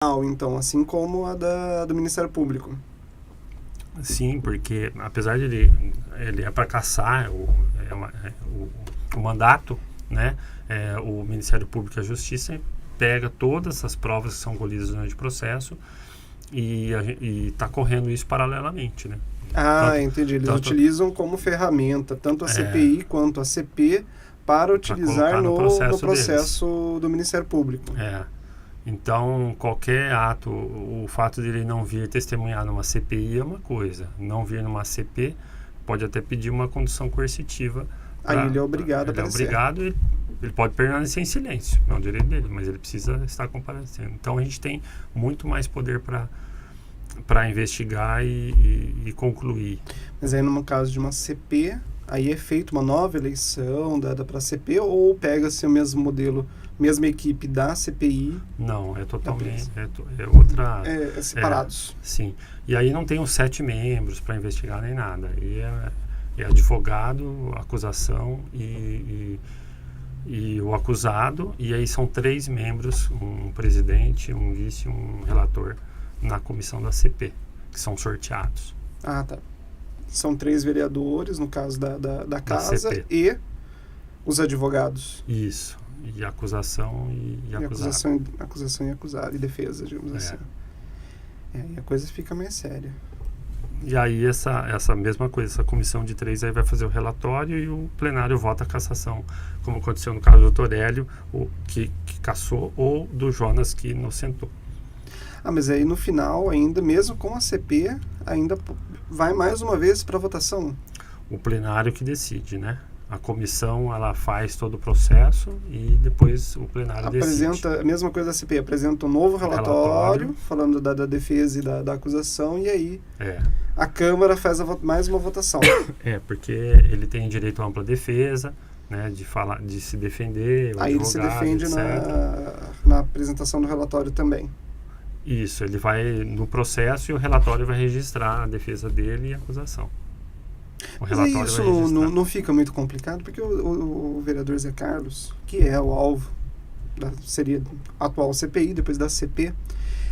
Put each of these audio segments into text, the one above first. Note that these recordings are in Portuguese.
Então, assim como a do Ministério Público. Sim, porque apesar de ele é para caçar o mandato, né? O Ministério Público e a Justiça pega todas as provas que são colhidas durante o processo e está correndo isso paralelamente, né? Entendi. Eles utilizam como ferramenta tanto a CPI quanto a CP para utilizar no processo do Ministério Público. Então, qualquer ato, o fato de ele não vir testemunhar numa CPI é uma coisa. Não vir numa CP, pode até pedir uma condução coercitiva. Aí ele é obrigado a aparecer. Ele é obrigado, ele pode permanecer em silêncio, é um direito dele, mas ele precisa estar comparecendo. Então, a gente tem muito mais poder para investigar e concluir. Mas aí, no caso de uma CP, aí é feita uma nova eleição dada para a CP ou pega-se o mesmo modelo, mesma equipe da CPI? Não, é totalmente outra... separados. Sim. E aí não tem os 7 membros para investigar nem nada. Aí é advogado, acusação e o acusado. E aí são 3 membros, um presidente, um vice e um relator na comissão da CP, que são sorteados. Tá. São 3 vereadores, no caso da casa, CP. E os advogados. Isso. E acusação e acusado. Acusação e acusado, e defesa, digamos assim. E a coisa fica mais séria. E aí essa mesma coisa, essa comissão de 3 aí vai fazer o relatório e o plenário vota a cassação, como aconteceu no caso do Torélio, que cassou, ou do Jonas, que inocentou. Mas aí no final, ainda mesmo com a CP, ainda vai mais uma vez para votação? O plenário que decide, né? A comissão, ela faz todo o processo e depois o plenário decide. Apresenta a mesma coisa da CP, apresenta um novo relatório falando da defesa e da acusação, e aí a Câmara faz mais uma votação. Porque ele tem direito à ampla defesa, né, de se defender, aí ele se defende na apresentação do relatório também. Isso, ele vai no processo e o relatório vai registrar a defesa dele e a acusação. Mas isso não fica muito complicado, porque o vereador Zé Carlos, que é o alvo seria a atual CPI, depois da CP,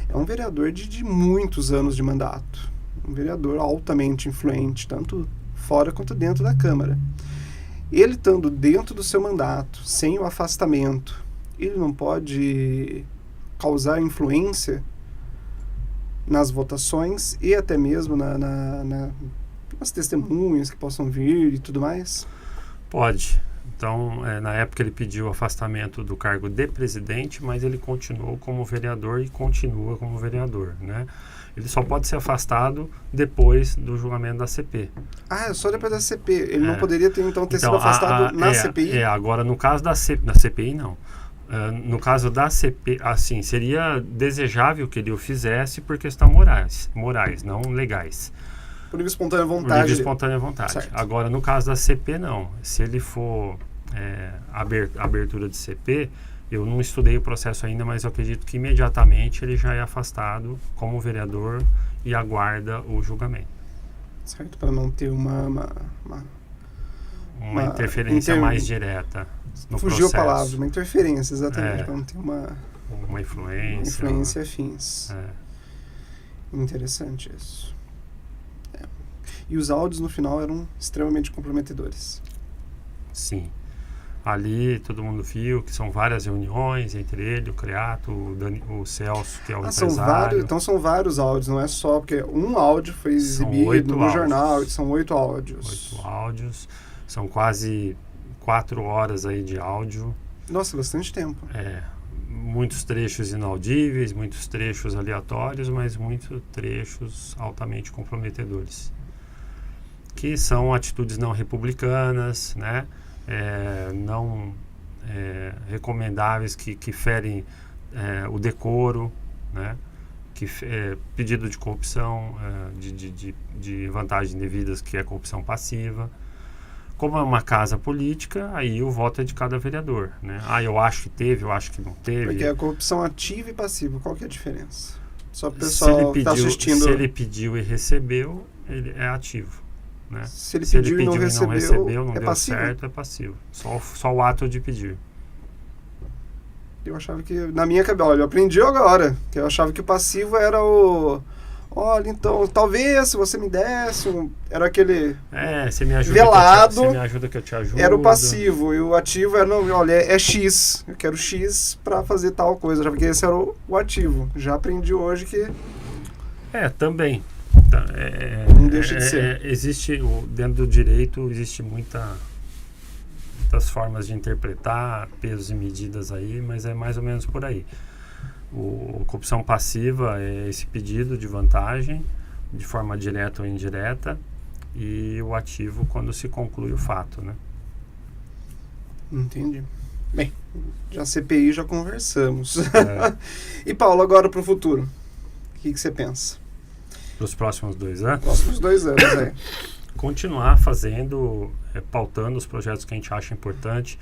é um vereador de muitos anos de mandato. Um vereador altamente influente, tanto fora quanto dentro da Câmara. Ele estando dentro do seu mandato, sem o afastamento, ele não pode causar influência nas votações e até mesmo nas testemunhas que possam vir e tudo mais? Pode. Então, na época ele pediu o afastamento do cargo de presidente, mas ele continuou como vereador e continua como vereador, né? Ele só pode ser afastado depois do julgamento da CP. Só depois da CP. Ele não poderia ter sido afastado na CPI? Agora no caso da CPI, não. No caso da CP, assim, seria desejável que ele o fizesse por questão morais, não legais. Por livre e espontânea vontade. Por livre e espontânea vontade. Certo. Agora, no caso da CP, não. Se ele for abertura de CP, eu não estudei o processo ainda, mas eu acredito que imediatamente ele já é afastado como vereador e aguarda o julgamento. Certo, para não ter uma interferência mais direta no fugiu processo. A palavra, uma interferência, exatamente, para não ter uma influência. Influência afins. Interessante isso. E os áudios no final eram extremamente comprometedores. Sim. Ali todo mundo viu que são várias reuniões entre ele, o Creato, o Celso, que é o empresário. Então são vários áudios, não é só porque um áudio foi exibido no jornal, são 8 áudios. 8 áudios, são quase 4 horas aí de áudio. Nossa, bastante tempo. Muitos trechos inaudíveis, muitos trechos aleatórios, mas muitos trechos altamente comprometedores. Que são atitudes não republicanas, né? Não recomendáveis, que ferem o decoro, né? Pedido de corrupção, de vantagens indevidas, que é corrupção passiva. Como é uma casa política, aí o voto é de cada vereador, né? Eu acho que teve, eu acho que não teve. Porque é a corrupção ativa e passiva, qual que é a diferença? Só o pessoal que está assistindo... Se ele pediu e recebeu, ele é ativo. Né? Se ele pediu e não recebeu, não deu passivo? certo, é passivo. Só o ato de pedir. Eu achava que, na minha cabeça, olha, eu aprendi agora, que eu achava que o passivo era o... Olha, então, talvez, se você me desse, era aquele você me ajuda velado, você me ajuda que eu te ajudo. Era o passivo, e o ativo era, não, olha, é X, eu quero X pra fazer tal coisa, já porque esse era o ativo. Já aprendi hoje que... Também. Não deixa de ser. Existe, dentro do direito, existe muitas formas de interpretar, pesos e medidas aí, mas é mais ou menos por aí. A corrupção passiva é esse pedido de vantagem, de forma direta ou indireta, e o ativo quando se conclui o fato, né? Entendi. Bem, já CPI já conversamos. E Paulo, agora para o futuro, o que você pensa? Para os próximos 2 anos? Próximos 2 anos, Continuar fazendo, pautando os projetos que a gente acha importante.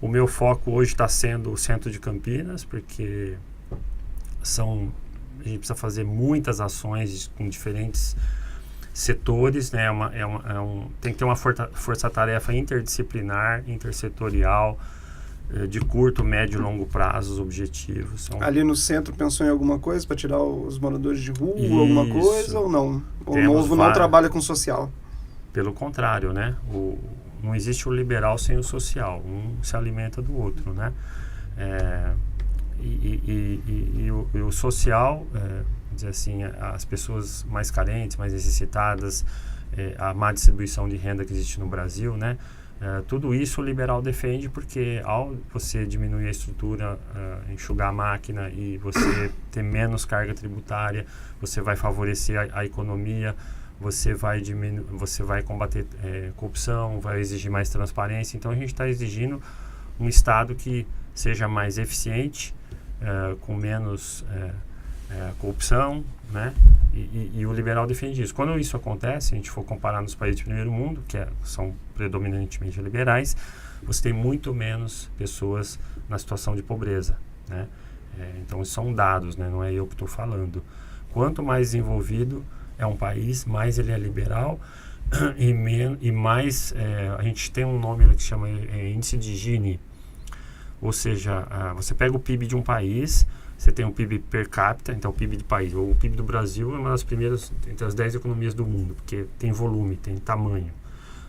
O meu foco hoje está sendo o centro de Campinas, porque a gente precisa fazer muitas ações com diferentes setores, né? Tem que ter uma força-tarefa interdisciplinar, intersetorial, de curto, médio e longo prazo, os objetivos. Ali no centro pensou em alguma coisa para tirar os moradores de rua, alguma coisa, ou não? O Novo não trabalha com social? Pelo contrário, né? Não existe o liberal sem o social. Um se alimenta do outro, né? E o social, dizer assim, as pessoas mais carentes, mais necessitadas, a má distribuição de renda que existe no Brasil, né? Tudo isso o liberal defende, porque ao você diminuir a estrutura, enxugar a máquina e você ter menos carga tributária, você vai favorecer a economia, você vai combater corrupção, vai exigir mais transparência. Então a gente está exigindo um Estado que seja mais eficiente, com menos corrupção, né? E o liberal defende isso. Quando isso acontece, se a gente for comparar nos países de primeiro mundo, que são predominantemente liberais, você tem muito menos pessoas na situação de pobreza, né? Então, isso são dados, né? Não é eu que estou falando. Quanto mais desenvolvido é um país, mais ele é liberal e mais... a gente tem um nome que se chama índice de Gini, ou seja, você pega o PIB de um país... Você tem o PIB per capita, então o PIB do país. O PIB do Brasil é uma das primeiras entre as 10 economias do mundo, porque tem volume, tem tamanho.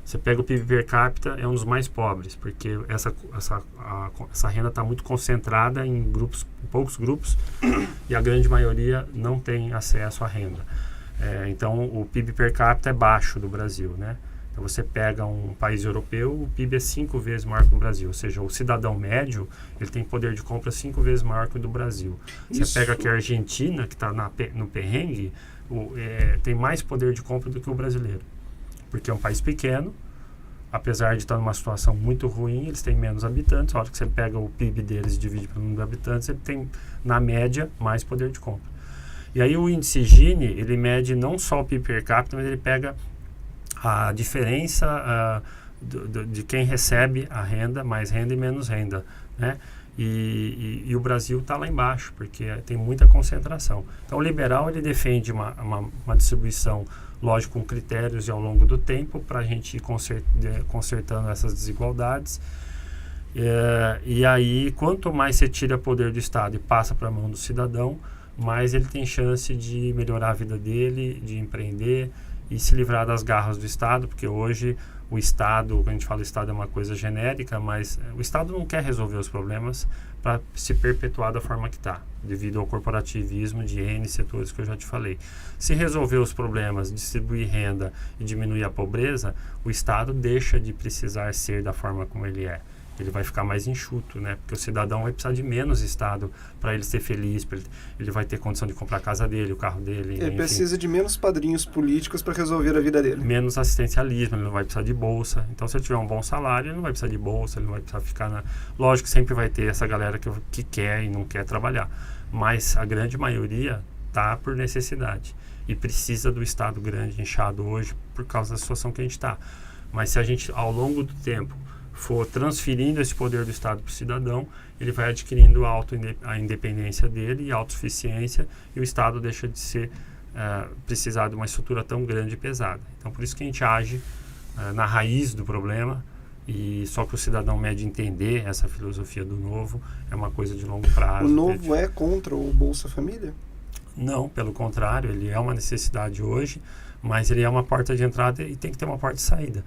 Você pega o PIB per capita, é um dos mais pobres, porque essa renda está muito concentrada em poucos grupos, e a grande maioria não tem acesso à renda. Então o PIB per capita é baixo do Brasil, né? Então você pega um país europeu, o PIB é 5 vezes maior que o Brasil. Ou seja, o cidadão médio, ele tem poder de compra 5 vezes maior que o do Brasil. Isso. Você pega aqui a Argentina, que está no perrengue, tem mais poder de compra do que o brasileiro. Porque é um país pequeno, apesar de estar numa situação muito ruim, eles têm menos habitantes. A hora que você pega o PIB deles e divide pelo número de habitantes, ele tem, na média, mais poder de compra. E aí o índice Gini, ele mede não só o PIB per capita, mas ele pega a diferença de quem recebe a renda, mais renda e menos renda, né? E o Brasil está lá embaixo, porque tem muita concentração. Então, o liberal, ele defende uma distribuição, lógico, com critérios e ao longo do tempo, para a gente ir consertando essas desigualdades. E aí, quanto mais você tira poder do Estado e passa para a mão do cidadão, mais ele tem chance de melhorar a vida dele, de empreender, e se livrar das garras do Estado, porque hoje o Estado, quando a gente fala Estado é uma coisa genérica, mas o Estado não quer resolver os problemas para se perpetuar da forma que está, devido ao corporativismo de N setores que eu já te falei. Se resolver os problemas, distribuir renda e diminuir a pobreza, o Estado deixa de precisar ser da forma como ele é. Ele vai ficar mais enxuto, né? Porque o cidadão vai precisar de menos Estado para ele ser feliz, ele vai ter condição de comprar a casa dele, o carro dele. Ele precisa de menos padrinhos políticos para resolver a vida dele. Menos assistencialismo, ele não vai precisar de bolsa. Então, se ele tiver um bom salário, ele não vai precisar de bolsa, ele não vai precisar ficar na... Lógico que sempre vai ter essa galera que quer e não quer trabalhar. Mas a grande maioria tá por necessidade. E precisa do Estado grande, inchado hoje, por causa da situação que a gente está. Mas se a gente, ao longo do tempo, for transferindo esse poder do Estado para o cidadão, ele vai adquirindo a independência dele e a autossuficiência, e o Estado deixa de ser precisar de uma estrutura tão grande e pesada. Então, por isso que a gente age na raiz do problema E só que o cidadão médio entender essa filosofia do Novo é uma coisa de longo prazo. O Novo é contra o Bolsa Família? Não, pelo contrário, ele é uma necessidade hoje, mas ele é uma porta de entrada e tem que ter uma porta de saída.